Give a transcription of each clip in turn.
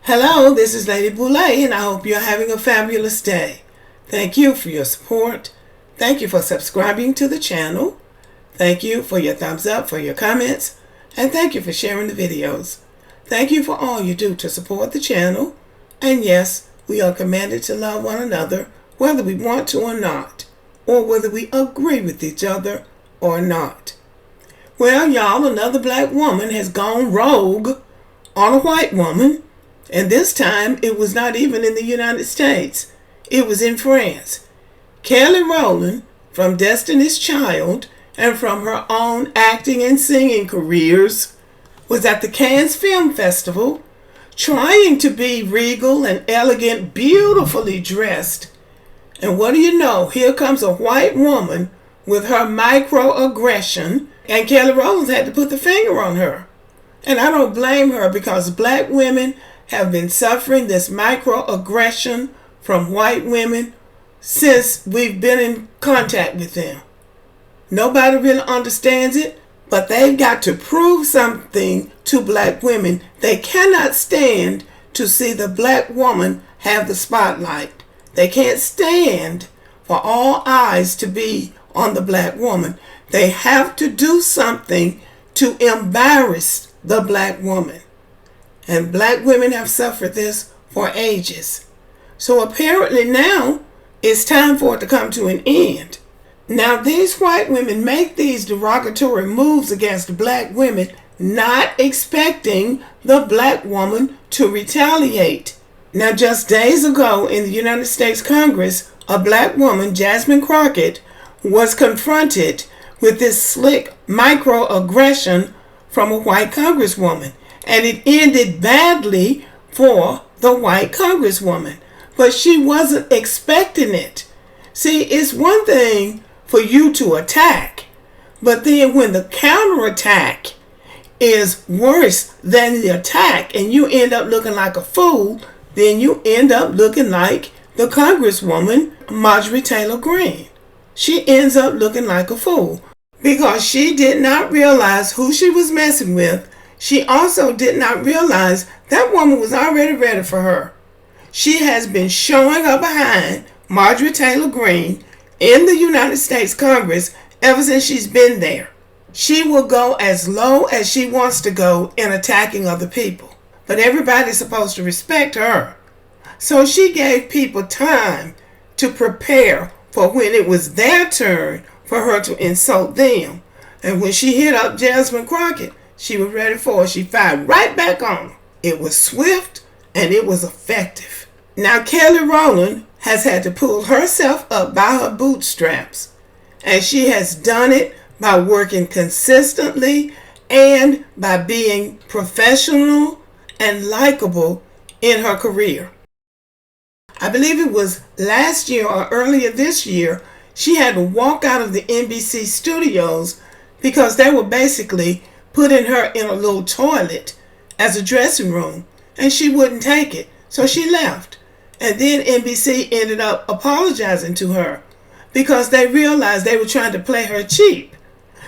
Hello, this is Lady Boulay, and I hope you're having a fabulous day. Thank you for your support. Thank you for subscribing to the channel. Thank you for your thumbs up, for your comments, and thank you for sharing the videos. Thank you for all you do to support the channel. And yes, we are commanded to love one another, whether we want to or not, or whether we agree with each other or not. Well, y'all, another black woman has gone rogue on a white woman. And this time, it was not even in the United States. It was in France. Kelly Rowland, from Destiny's Child and from her own acting and singing careers, was at the Cannes Film Festival trying to be regal and elegant, beautifully dressed. And what do you know? Here comes a white woman with her microaggression, and Kelly Rowland had to put the finger on her. And I don't blame her, because black women have been suffering this microaggression from white women since we've been in contact with them. Nobody really understands it, but they've got to prove something to black women. They cannot stand to see the black woman have the spotlight. They can't stand for all eyes to be on the black woman. They have to do something to embarrass the black woman. And black women have suffered this for ages. So apparently now it's time for it to come to an end. Now these white women make these derogatory moves against black women, not expecting the black woman to retaliate. Now just days ago in the United States Congress, a black woman, Jasmine Crockett, was confronted with this slick microaggression from a white congresswoman. And it ended badly for the white congresswoman. But she wasn't expecting it. See, it's one thing for you to attack, but then when the counterattack is worse than the attack and you end up looking like a fool, then you end up looking like the Congresswoman, Marjorie Taylor Greene. She ends up looking like a fool because she did not realize who she was messing with. She also did not realize that woman was already ready for her. She has been showing her behind, Marjorie Taylor Greene, in the United States Congress ever since she's been there. She will go as low as she wants to go in attacking other people. But everybody's supposed to respect her. So she gave people time to prepare for when it was their turn for her to insult them. And when she hit up Jasmine Crockett, she was ready for it. She fired right back on her. It was swift and it was effective. Now Kelly Rowland has had to pull herself up by her bootstraps. And she has done it by working consistently and by being professional and likable in her career. I believe it was last year or earlier this year, she had to walk out of the NBC studios because they were basically putting her in a little toilet as a dressing room, and she wouldn't take it, so she left. And then NBC ended up apologizing to her because they realized they were trying to play her cheap.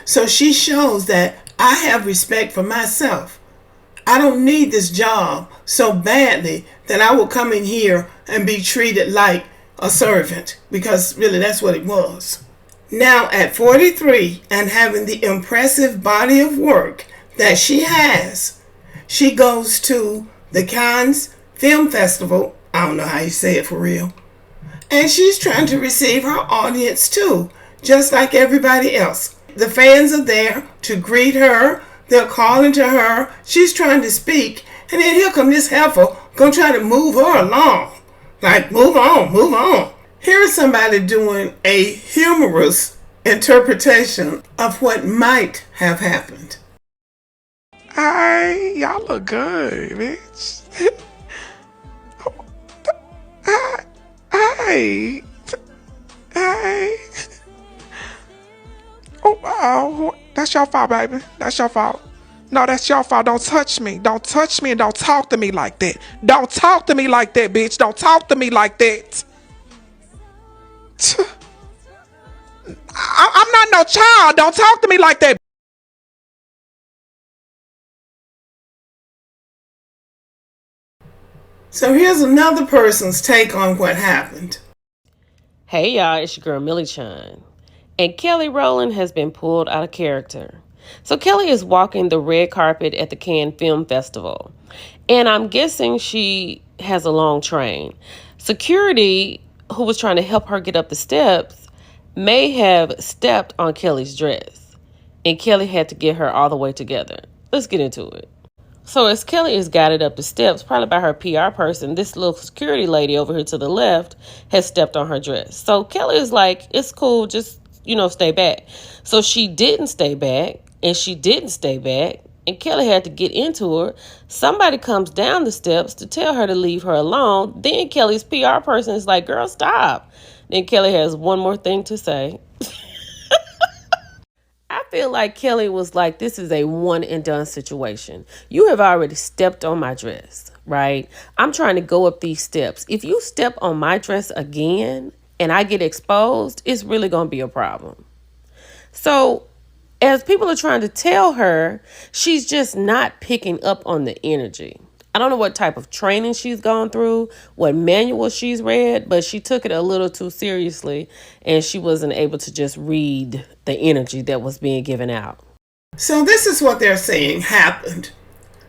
So she shows that I have respect for myself. I don't need this job so badly that I will come in here and be treated like a servant, because really that's what it was. Now at 43 and having the impressive body of work that she has, she goes to the Cannes Film Festival. I don't know how you say it for real. And she's trying to receive her audience too, just like everybody else. The fans are there to greet her. They're calling to her. She's trying to speak. And then here come this heifer gonna try to move her along. Like, move on, move on. Here's somebody doing a humorous interpretation of what might have happened. Hey, y'all look good, bitch. Hey. Hey. Oh, that's your fault, baby. That's your fault. No, that's your fault. Don't touch me. Don't touch me and don't talk to me like that. Don't talk to me like that, bitch. Don't talk to me like that. I'm not no child. Don't talk to me like that. So here's another person's take on what happened. Hey y'all, it's your girl Millie Chun. And Kelly Rowland has been pulled out of character. So Kelly is walking the red carpet at the Cannes Film Festival. And I'm guessing she has a long train. Security, who was trying to help her get up the steps, may have stepped on Kelly's dress. And Kelly had to get her all the way together. Let's get into it. So as Kelly is guided up the steps, probably by her PR person, this little security lady over here to the left has stepped on her dress. So Kelly is like, it's cool, just, stay back. So she didn't stay back, and she didn't stay back, and Kelly had to get into her. Somebody comes down the steps to tell her to leave her alone. Then Kelly's PR person is like, girl, stop. Then Kelly has one more thing to say. I feel like Kelly was like, this is a one and done situation. You have already stepped on my dress, right? I'm trying to go up these steps. If you step on my dress again and I get exposed, it's really going to be a problem. So as people are trying to tell her, she's just not picking up on the energy. I don't know what type of training she's gone through, what manual she's read, but she took it a little too seriously and she wasn't able to just read the energy that was being given out. So this is what they're saying happened.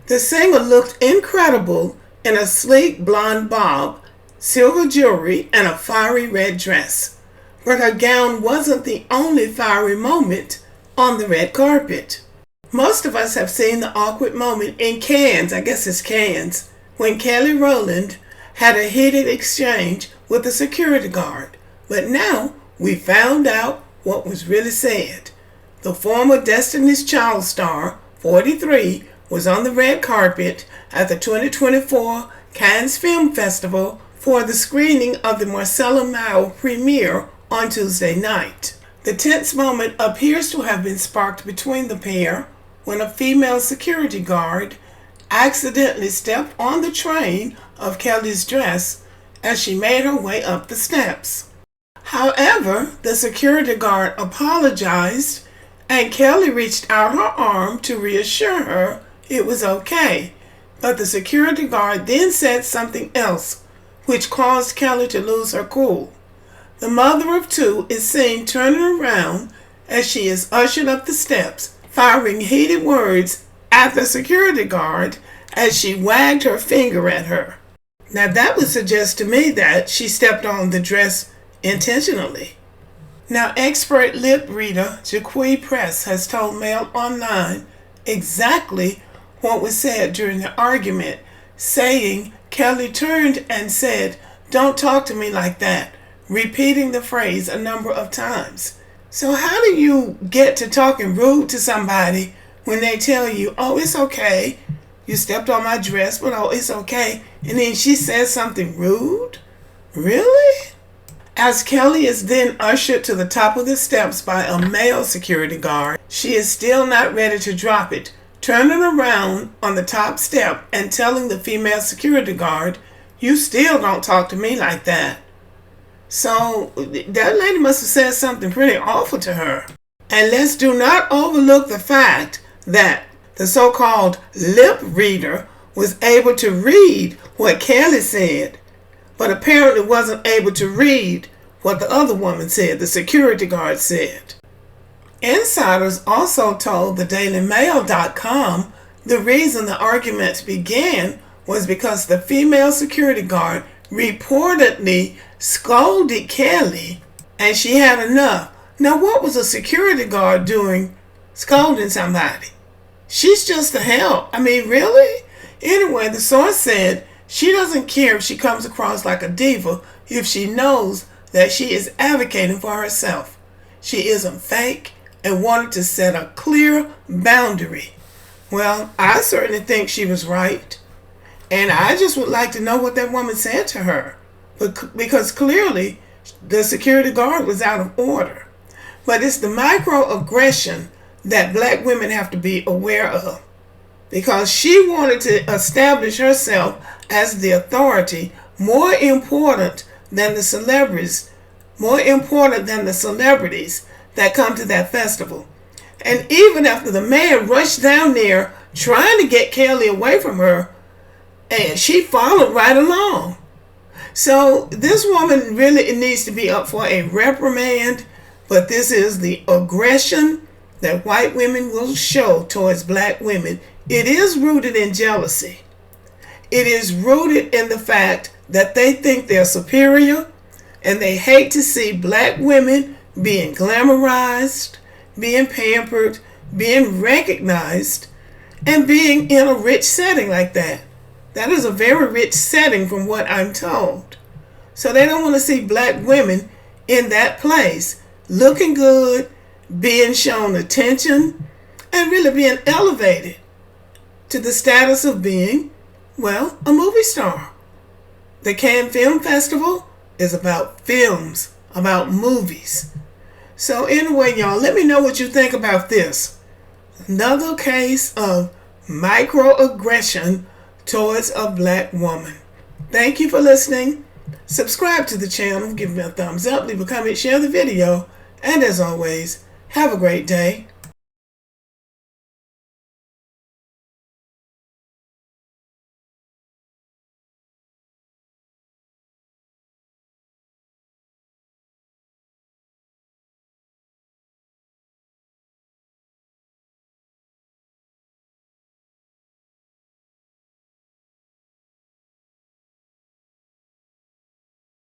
The singer looked incredible in a sleek blonde bob, silver jewelry, and a fiery red dress. But her gown wasn't the only fiery moment on the red carpet. Most of us have seen the awkward moment in Cannes, I guess it's Cannes, when Kelly Rowland had a heated exchange with a security guard. But now we found out what was really said. The former Destiny's Child star, 43, was on the red carpet at the 2024 Cannes Film Festival for the screening of the Marcella Mao premiere on Tuesday night. The tense moment appears to have been sparked between the pair when a female security guard accidentally stepped on the train of Kelly's dress as she made her way up the steps. However, the security guard apologized and Kelly reached out her arm to reassure her it was okay. But the security guard then said something else, which caused Kelly to lose her cool. The mother of two is seen turning around as she is ushered up the steps, firing heated words at the security guard as she wagged her finger at her. Now that would suggest to me that she stepped on the dress intentionally. Now expert lip reader Jaquie Press has told Mail Online exactly what was said during the argument, saying Kelly turned and said, "Don't talk to me like that," repeating the phrase a number of times. So how do you get to talking rude to somebody when they tell you, "Oh, it's okay, you stepped on my dress, but oh, it's okay," and then she says something rude? Really? As Kelly is then ushered to the top of the steps by a male security guard, she is still not ready to drop it, turning around on the top step and telling the female security guard, "You still don't talk to me like that." So that lady must have said something pretty awful to her. And let's do not overlook the fact that the so-called lip reader was able to read what Kelly said, but apparently wasn't able to read what the other woman said, the security guard said. Insiders also told the DailyMail.com the reason the arguments began was because the female security guard reportedly scolded Kelly and she had enough. Now what was a security guard doing scolding somebody? She's just a help. I mean, really? Anyway, the source said she doesn't care if she comes across like a diva if she knows that she is advocating for herself. She isn't fake and wanted to set a clear boundary. Well, I certainly think she was right. And I just would like to know what that woman said to her. Because clearly the security guard was out of order. But it's the microaggression that black women have to be aware of. Because she wanted to establish herself as the authority more important than the celebrities, that come to that festival. And even after the man rushed down there trying to get Kelly away from her, And she followed right along. So this woman really needs to be up for a reprimand, but this is the aggression that white women will show towards black women. It is rooted in jealousy. It is rooted in the fact that they think they're superior and they hate to see black women being glamorized, being pampered, being recognized, and being in a rich setting like that. That is a very rich setting from what I'm told. So they don't want to see black women in that place, looking good, being shown attention, and really being elevated to the status of being, well, a movie star. The Cannes Film Festival is about films, about movies. So anyway, y'all, let me know what you think about this. Another case of microaggression towards a black woman. Thank you for listening. Subscribe to the channel, give me a thumbs up, leave a comment, share the video, and as always, have a great day.